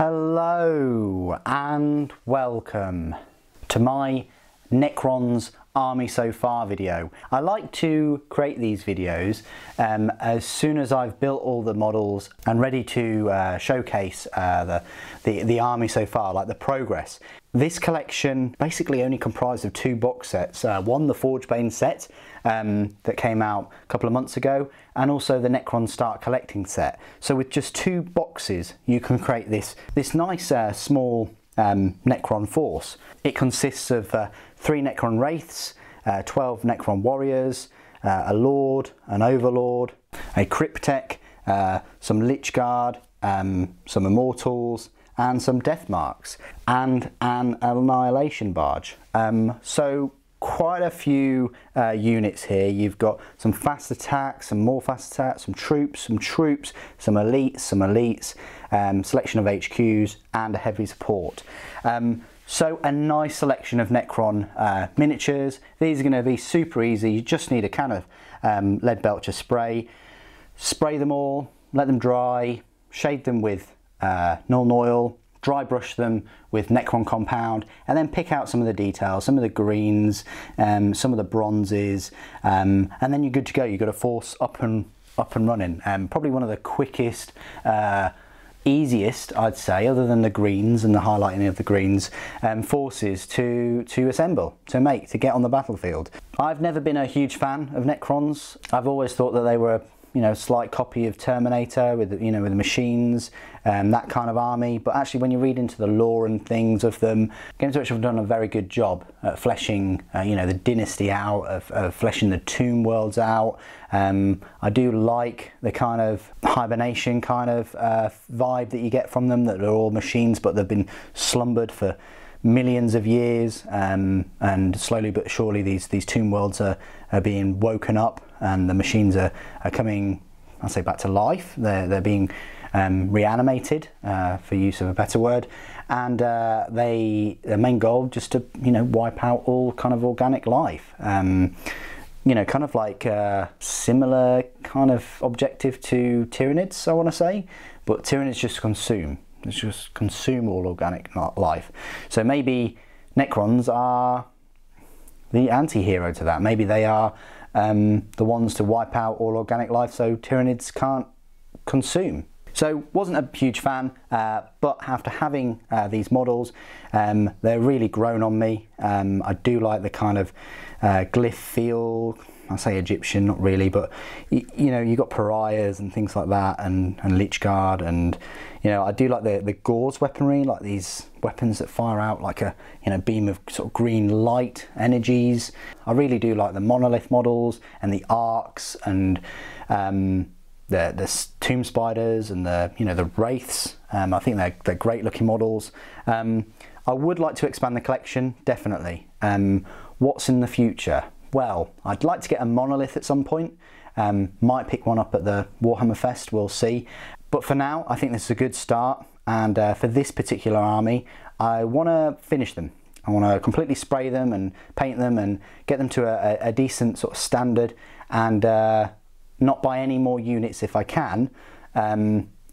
Hello and welcome to my Necron's Army So Far video. I like to create these videos as soon as I've built all the models and ready to showcase the army so far, like the progress. This collection basically only comprised of two box sets. One, the Forgebane set that came out a couple of months ago, and also the Necron Start Collecting set. So with just two boxes you can create this nice small Necron force. It consists of 3 Necron Wraiths, 12 Necron Warriors, a Lord, an Overlord, a Cryptek, some Lich Guard, some Immortals, and some Death Marks, and an Annihilation Barge. So quite a few units here. You've got some fast attacks, some more fast attacks, some troops, some elites, selection of HQs, and a heavy support. So a nice selection of Necron miniatures. These are going to be super easy. You just need a can of lead belcher spray. Spray them all, let them dry, shade them with Nuln Oil, dry brush them with Necron compound, and then pick out some of the details, some of the greens, some of the bronzes, and then you're good to go. You've got a force up and running. Probably one of the quickest, easiest, I'd say, other than the greens and the highlighting of the greens, forces to assemble, to make, to get on the battlefield. I've never been a huge fan of Necrons. I've always thought that they were a slight copy of Terminator with with the machines, that kind of army. But actually, when you read into the lore and things of them, Games Workshop have done a very good job at fleshing, the dynasty out, of fleshing the tomb worlds out. I do like the kind of hibernation kind of vibe that you get from them, that they're all machines, but they've been slumbered for millions of years, and slowly but surely these tomb worlds are being woken up, and the machines are coming, I'll say, back to life. They're being reanimated, for use of a better word, and their main goal just to wipe out all kind of organic life. Kind of like a similar kind of objective to Tyranids, I want to say, but Tyranids just consume. It's just consume all organic life. So maybe Necrons are the anti-hero to that. Maybe they are the ones to wipe out all organic life so Tyranids can't consume. So wasn't a huge fan, but after having these models, they're really grown on me. I do like the kind of glyph feel. I say Egyptian, not really, but you got pariahs and things like that, and Lich Guard, and I do like the Gauze weaponry, like these weapons that fire out like a beam of sort of green light energies. I really do like the monolith models and the arcs, and the tomb spiders, and the wraiths. I think they're great looking models. I would like to expand the collection, definitely. What's in the future? Well, I'd like to get a monolith at some point. Might pick one up at the Warhammer Fest, we'll see. But for now, I think this is a good start, and for this particular army, I want to finish them. I want to completely spray them and paint them and get them to a decent sort of standard, and not buy any more units if I can,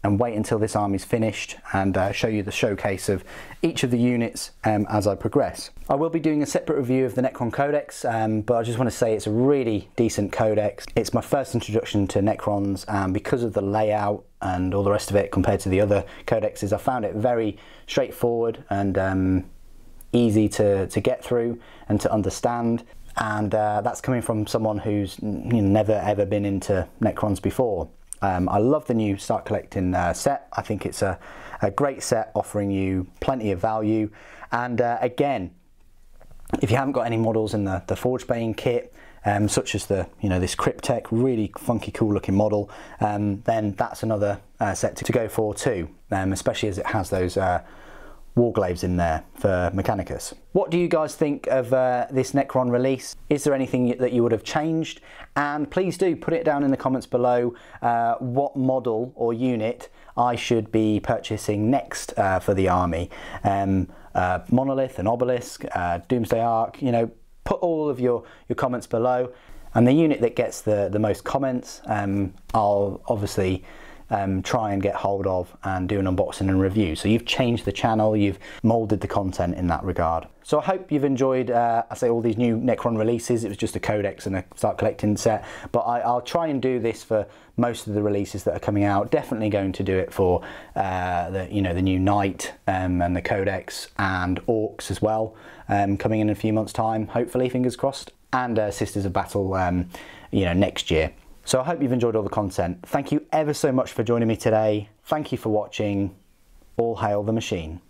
and wait until this army's finished and show you the showcase of each of the units as I progress. I will be doing a separate review of the Necron Codex, but I just want to say it's a really decent codex. It's my first introduction to Necrons, and because of the layout and all the rest of it compared to the other codexes, I found it very straightforward and easy to get through and to understand. And that's coming from someone who's never ever been into Necrons before. I love the new Start Collecting set. I think it's a great set, offering you plenty of value. And again, if you haven't got any models in the Forgebane kit, such as this Cryptek, really funky, cool looking model, then that's another set to go for too, especially as it has those Warglaives in there for Mechanicus. What do you guys think of this Necron release? Is there anything that you would have changed? And please do put it down in the comments below what model or unit I should be purchasing next for the army. Monolith, an Obelisk, Doomsday Ark, put all of your comments below, and the unit that gets the most comments, I'll obviously try and get hold of and do an unboxing and review. So you've changed the channel, you've moulded the content in that regard. So I hope you've enjoyed, I say, all these new Necron releases. It was just a codex and a start collecting set, but I'll try and do this for most of the releases that are coming out. Definitely going to do it for the new Knight and the codex and Orcs as well, coming in a few months' time, hopefully, fingers crossed, and Sisters of Battle, next year. So I hope you've enjoyed all the content. Thank you ever so much for joining me today. Thank you for watching. All hail the machine.